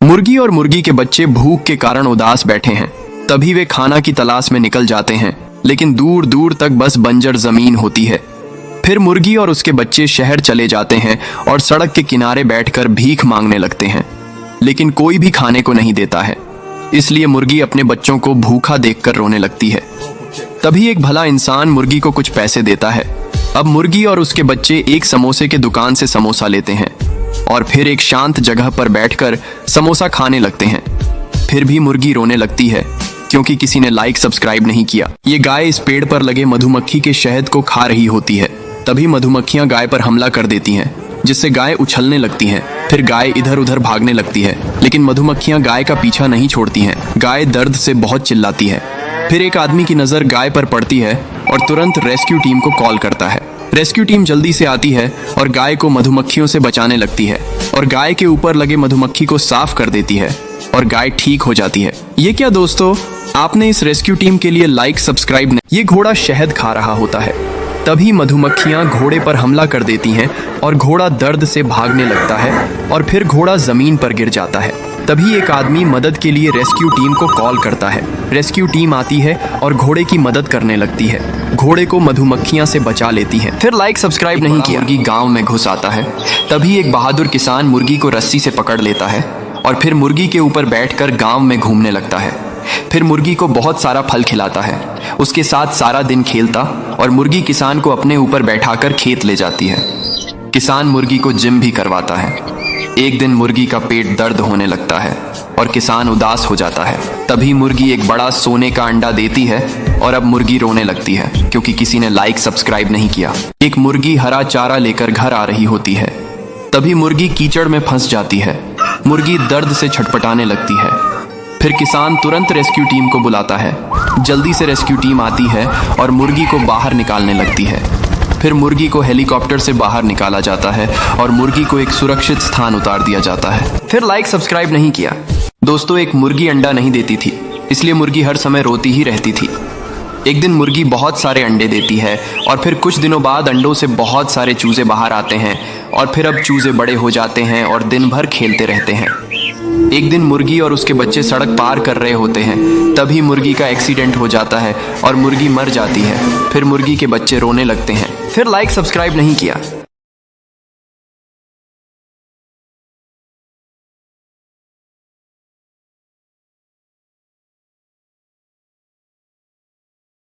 मुर्गी और मुर्गी के बच्चे भूख के कारण उदास बैठे हैं। तभी वे खाना की तलाश में निकल जाते हैं, लेकिन दूर दूर तक बस बंजर जमीन होती है। फिर मुर्गी और उसके बच्चे शहर चले जाते हैं और सड़क के किनारे बैठकर भीख मांगने लगते हैं, लेकिन कोई भी खाने को नहीं देता है। इसलिए मुर्गी अपने बच्चों को भूखा देखकर रोने लगती है। तभी एक भला इंसान मुर्गी को कुछ पैसे देता है। अब मुर्गी और उसके बच्चे एक समोसे के दुकान से समोसा लेते हैं और फिर एक शांत जगह पर बैठकर समोसा खाने लगते हैं। फिर भी मुर्गी रोने लगती है क्योंकि किसी ने लाइक सब्सक्राइब नहीं किया। ये गाय इस पेड़ पर लगे मधुमक्खी के शहद को खा रही होती है। तभी मधुमक्खियां गाय पर हमला कर देती हैं, जिससे गाय उछलने लगती है। फिर गाय इधर उधर भागने लगती है, लेकिन मधुमक्खियां गाय का पीछा नहीं छोड़ती हैं। गाय दर्द से बहुत चिल्लाती है। फिर एक आदमी की नजर गाय पर पड़ती है और तुरंत रेस्क्यू टीम को कॉल करता है। रेस्क्यू टीम जल्दी से आती है और गाय को मधुमक्खियों से बचाने लगती है और गाय के ऊपर लगे मधुमक्खी को साफ कर देती है और गाय ठीक हो जाती है। ये क्या दोस्तों, आपने इस रेस्क्यू टीम के लिए लाइक सब्सक्राइब नहीं। ये घोड़ा शहद खा रहा होता है। तभी मधुमक्खियां घोड़े पर हमला कर देती हैं और घोड़ा दर्द से भागने लगता है और फिर घोड़ा जमीन पर गिर जाता है। तभी एक आदमी मदद के लिए रेस्क्यू टीम को कॉल करता है। रेस्क्यू टीम आती है और घोड़े की मदद करने लगती है। घोड़े को मधुमक्खियां से बचा लेती है। फिर लाइक सब्सक्राइब नहीं किया। मुर्गी गांव में घुस आता है। तभी एक बहादुर किसान मुर्गी को रस्सी से पकड़ लेता है और फिर मुर्गी के ऊपर बैठकर गांव में घूमने लगता है। फिर मुर्गी को बहुत सारा फल खिलाता है, उसके साथ सारा दिन खेलता और मुर्गी किसान को अपने ऊपर बैठाकर खेत ले जाती है। किसान मुर्गी को जिम भी करवाता है। एक दिन मुर्गी का पेट दर्द होने लगता है और किसान उदास हो जाता है। तभी मुर्गी एक बड़ा सोने का अंडा देती है और अब मुर्गी रोने लगती है क्योंकि किसी ने लाइक सब्सक्राइब नहीं किया। एक मुर्गी हरा चारा लेकर घर आ रही होती है। तभी मुर्गी कीचड़ में फंस जाती है। मुर्गी दर्द से छटपटाने लगती है। फिर किसान तुरंत रेस्क्यू टीम को बुलाता है। जल्दी से रेस्क्यू टीम आती है और मुर्गी को बाहर निकालने लगती है। फिर मुर्गी को हेलीकॉप्टर से बाहर निकाला जाता है और मुर्गी को एक सुरक्षित स्थान उतार दिया जाता है। फिर लाइक सब्सक्राइब नहीं किया। दोस्तों, एक मुर्गी अंडा नहीं देती थी, इसलिए मुर्गी हर समय रोती ही रहती थी। एक दिन मुर्गी बहुत सारे अंडे देती है और फिर कुछ दिनों बाद अंडों से बहुत सारे चूजे बाहर आते हैं और फिर अब चूजे बड़े हो जाते हैं और दिन भर खेलते रहते हैं। एक दिन मुर्गी और उसके बच्चे सड़क पार कर रहे होते हैं। तभी मुर्गी का एक्सीडेंट हो जाता है और मुर्गी मर जाती है। फिर मुर्गी के बच्चे रोने लगते हैं। फिर लाइक सब्सक्राइब नहीं किया।